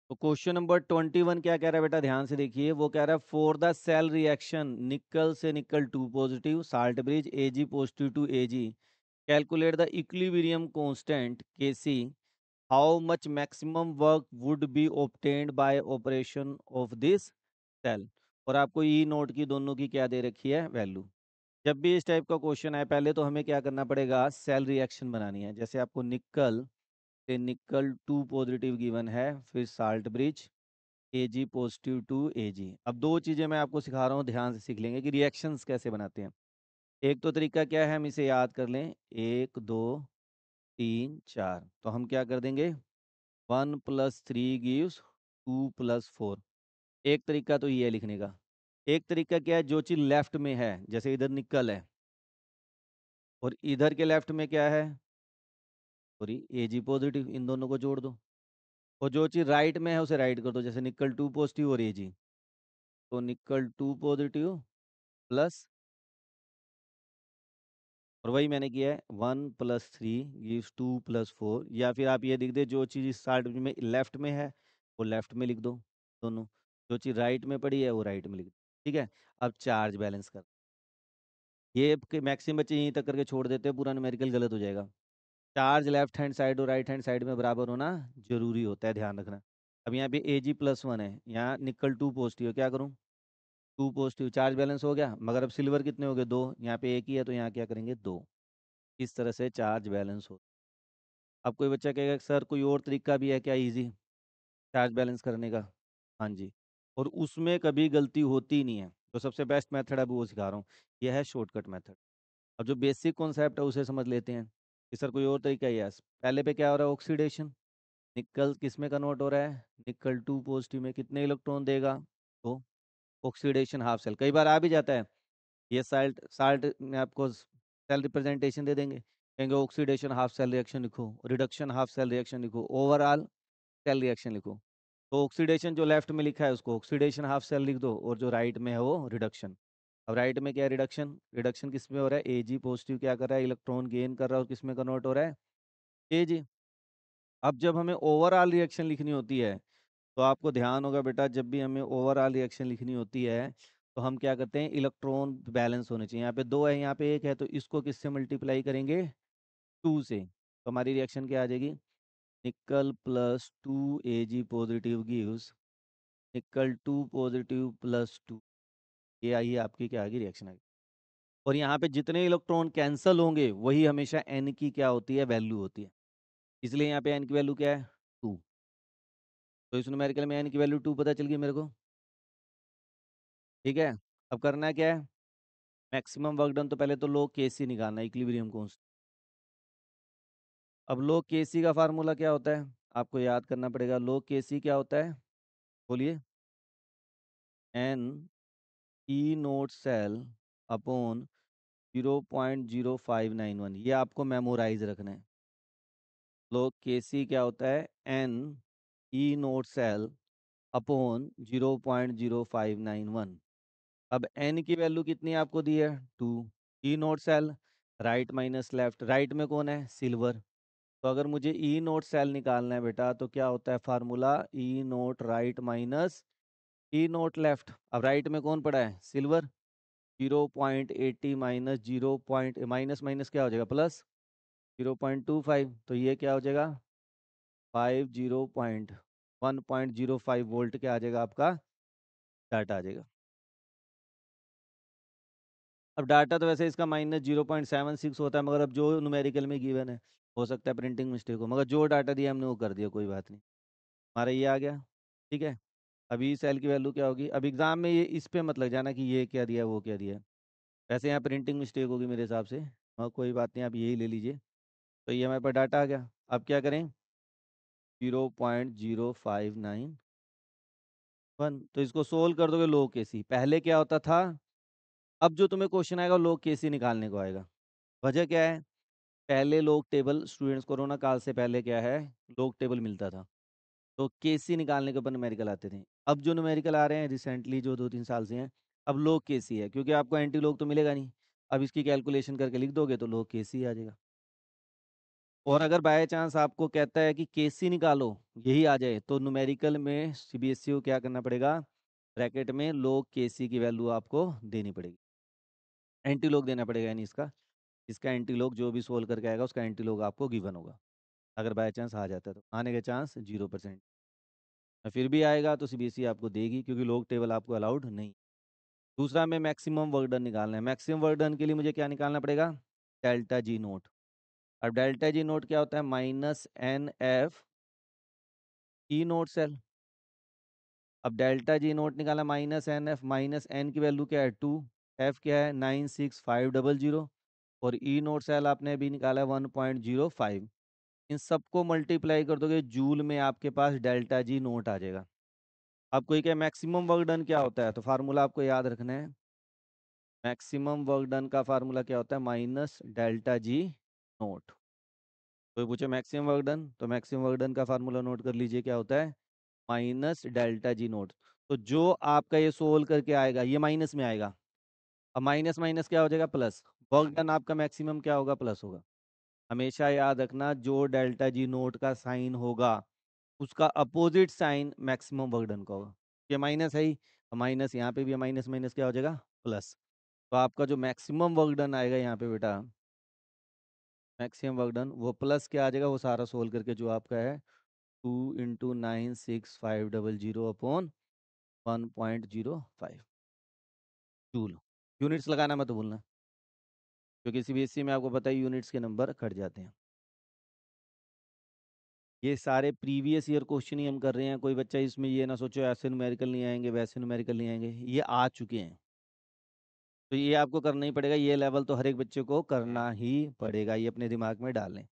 तो question number 21 क्या कह रहा है बेटा, ध्यान से देखिए। वो कह रहा है फॉर द सेल रिएक्शन निकल से nickel 2 positive, salt bridge Ag positive to Ag, calculate the equilibrium constant Kc, how much maximum work would be obtained by operation of this cell. और आपको ई नोट की दोनों की क्या दे रखी है, वैल्यू। जब भी इस टाइप का क्वेश्चन आए पहले तो हमें क्या करना पड़ेगा, सेल रिएक्शन बनानी है। जैसे आपको निकल से निकल 2 पॉजिटिव गिवन है, फिर salt bridge Ag positive to Ag। अब दो चीज़ें मैं आपको सिखा रहा हूँ, ध्यान से सीख लेंगे कि रिएक्शंस कैसे बनाते हैं। एक तो तरीका क्या है, हम इसे याद कर लें, 1 2 3 4। तो हम क्या कर देंगे, 1 + 3 गिव्स 2 + 4। एक तरीका तो ये है लिखने का। एक तरीका क्या है, जो चीज़ लेफ्ट में है, जैसे इधर निकल है और इधर के लेफ्ट में क्या है, सॉरी Ag पॉजिटिव, इन दोनों को जोड़ दो। और जो चीज़ राइट में है उसे राइट कर दो, जैसे निकल 2 पॉजिटिव और Ag। तो निकल 2 पॉजिटिव प्लस, और वही मैंने किया है, 1 + 3 = 2 + 4। या फिर आप ये लिख दे, जो चीज़ इस साइड में लेफ्ट में है वो लेफ्ट में लिख दो दोनों, जो चीज़ राइट में पड़ी है वो राइट में लिख दो। ठीक है। अब चार्ज बैलेंस कर, ये मैक्सिमम बच्चे यहीं तक करके छोड़ देते हैं, पूरा न्यूमेरिकल गलत हो जाएगा। चार्ज लेफ्ट हैंड साइड और राइट हैंड साइड में बराबर होना जरूरी होता है, ध्यान रखना। अब यहाँ पे Ag+1 है, यहाँ निकल 2 पॉजिटिव है, क्या करूँ, 2 पॉजिटिव, चार्ज बैलेंस हो गया। मगर अब सिल्वर कितने हो गए, 2, यहाँ पे एक ही है तो यहाँ क्या करेंगे, 2। इस तरह से चार्ज बैलेंस हो। अब कोई बच्चा कहेगा कि सर कोई और तरीका भी है क्या इजी चार्ज बैलेंस करने का। हाँ जी, और उसमें कभी गलती होती ही नहीं है। तो सबसे बेस्ट मेथड अब वो सिखा रहा हूँ, यह है शॉर्टकट मेथड। अब जो बेसिक कॉन्सेप्ट है उसे समझ लेते हैं कि सर कोई और तरीका ही है। पहले पे क्या हो रहा है, ऑक्सीडेशन। निकल किस में कन्वर्ट हो रहा है, निकल 2 पॉजिटिव में, कितने इलेक्ट्रॉन देगा, तो ऑक्सीडेशन हाफ सेल। कई बार आ भी जाता है, ये साल्ट साल्ट में आपको सेल रिप्रेजेंटेशन दे देंगे, कहेंगे ऑक्सीडेशन हाफ सेल रिएक्शन लिखो, रिडक्शन हाफ सेल रिएक्शन लिखो, ओवरऑल सेल रिएक्शन लिखो। तो ऑक्सीडेशन जो लेफ्ट में लिखा है उसको ऑक्सीडेशन हाफ सेल लिख दो, और जो राइट में है वो रिडक्शन। अब राइट में क्या है, रिडक्शन। रिडक्शन किस में हो रहा है, Ag पॉजिटिव क्या कर रहा है, इलेक्ट्रॉन गेन कर रहा है, और किस में कन्वर्ट हो रहा है, Ag। अब जब हमें ओवरऑल रिएक्शन लिखनी होती है, तो आपको ध्यान होगा बेटा, जब भी हमें ओवरऑल रिएक्शन लिखनी होती है तो हम क्या करते हैं, इलेक्ट्रॉन बैलेंस होने चाहिए। यहाँ पे 2 है, यहाँ पे 1 है, तो इसको किससे मल्टीप्लाई करेंगे, 2 से। तो हमारी रिएक्शन क्या आ जाएगी, निकल +2 Ag पॉजिटिव गिव्स निकल 2 पॉजिटिव +2। ये आई है आपकी क्या आ गई, रिएक्शन आ गई। और यहाँ पे जितने इलेक्ट्रॉन कैंसिल होंगे वही हमेशा n की क्या होती है, वैल्यू होती है। इसलिए यहाँ पे n की वैल्यू क्या है, 2। तो इस न्यूमेरिकल में n की वैल्यू 2 पता चल गई मेरे को। ठीक है। अब करना क्या है, मैक्सिमम वर्क डन। तो पहले तो log Kc निकालना है, इक्विलिब्रियम कांस्टेंट। अब log Kc का फार्मूला क्या होता है, आपको याद करना पड़ेगा। log Kc क्या होता है, बोलिए, n E nought cell upon 0.0591। ये आपको मेमोराइज रखना है। log Kc क्या होता है, n E nought cell upon 0.0591। अब n की वैल्यू कितनी आपको दी है, 2। ई note cell, right minus left, right में कौन है, सिल्वर। तो अगर मुझे ई नोट सेल निकालना है बेटा, तो क्या होता है फार्मूला, ई नोट राइट माइनस ई नोट लेफ्ट। अब राइट में कौन पड़ा है, silver. 0.80 minus 0 point minus minus क्या हो जाएगा, प्लस 0.25। तो ये क्या हो जाएगा, 1.05 वोल्ट क्या आ जाएगा आपका, डाटा आ जाएगा। अब डाटा तो वैसे इसका -0.76 होता है, मगर अब जो न्यूमेरिकल में गिवन है, हो सकता है प्रिंटिंग मिस्टेक हो, मगर जो डाटा दिया हमने वो कर दिया, कोई बात नहीं। हमारा ये आ गया। ठीक है। अभी सेल की वैल्यू क्या होगी, अब एग्जाम में ये इस पे मत लग जाना कि ये क्या दिया वो क्या दिया है। वैसे यहाँ प्रिंटिंग मिस्टेक होगी मेरे हिसाब से, और कोई बात नहीं, आप यही ले लीजिए। तो ये हमारे पास डाटा आ गया। अब क्या करें, 0.0591। तो इसको सोल्व कर दोगे, लो केसी पहले क्या होता था, अब जो तुम्हें क्वेश्चन आएगा लो केसी निकालने को आएगा। वजह क्या है, पहले लोग टेबल, स्टूडेंट्स कोरोना काल से पहले क्या है, लोग टेबल मिलता था, तो केसी निकालने के ऊपर न्यूमेरिकल आते थे। अब जो न्यूमेरिकल आ रहे हैं रिसेंटली, जो 2-3 साल से हैं, अब लोग केसी है, क्योंकि आपको एंटी लोग तो मिलेगा नहीं। अब इसकी कैलकुलेशन करके लिख दोगे तो लोग केसी आ जाएगा। और अगर बाय चांस आपको कहता है कि केसी निकालो, यही आ जाए, तो न्यूमेरिकल में सीबीएसई को क्या करना पड़ेगा, ब्रैकेट में लोग केसी की वैल्यू आपको देनी पड़ेगी, एंटी लोग देना पड़ेगा, यानी इसका एंटी लोग जो भी सोल्व करके आएगा उसका एंटी लोग आपको गिवन होगा। अगर बाय चांस आ जाता है तो आने के चांस 0%। फिर भी आएगा तो सीबीएसई आपको देगी, क्योंकि लोग टेबल आपको अलाउड नहीं। दूसरा में मैक्सिमम वर्क डन निकालना है। मैक्सिमम वर्क डन के लिए मुझे क्या निकालना पड़ेगा, डेल्टा जी नोट। अब डेल्टा जी नोट क्या होता है, -NF ई नोट सेल। अब डेल्टा जी नोट निकाला, -NF, -N की वैल्यू क्या है 2, F क्या है 96500, और ई नोट सेल आपने अभी निकाला है 1.05। इन सबको मल्टीप्लाई कर दोगे जूल में, आपके पास डेल्टा जी नोट आ जाएगा। अब कोई क्या मैक्सिमम वर्क डन क्या होता है, तो फार्मूला आपको याद रखना है। मैक्सिमम वर्क डन का फार्मूला क्या होता है, माइनस डेल्टा जी नोट। कोई पूछे मैक्सिमम वर्क डन, तो मैक्सिमम वर्क डन का फार्मूला नोट कर लीजिए, क्या होता है, माइनस डेल्टा जी नोट। तो जो आपका ये सोल्व करके आएगा ये माइनस में आएगा, अब माइनस माइनस क्या हो जाएगा, प्लस। वर्क डन आपका मैक्सिमम क्या होगा, प्लस होगा। हमेशा याद रखना, जो डेल्टा जी नोट का साइन होगा उसका opposite sign maximum work done का होगा। ये माइनस है ही, माइनस यहाँ पे भी माइनस माइनस क्या हो जाएगा, प्लस। तो आपका जो मैक्सिमम वर्क डन आएगा यहाँ पे बेटा, मैक्सिमम वर्क डन वो प्लस क्या आ जाएगा, वो सारा सोल्व करके जो आपका है 2 × 96500 अपॉन 1.05 जूल। यूनिट्स लगाना मत भूलना, क्योंकि सीबीएसई में आपको पता है यूनिट्स के नंबर कट जाते हैं। ये सारे प्रीवियस ईयर क्वेश्चन ही हम कर रहे हैं, कोई बच्चा इसमें ये ना सोचो ऐसे न्यूमेरिकल नहीं आएंगे वैसे न्यूमेरिकल नहीं आएंगे, ये आ चुके हैं। तो ये आपको करना ही पड़ेगा, ये लेवल तो हर एक बच्चे को करना ही पड़ेगा, ये अपने दिमाग में डालें।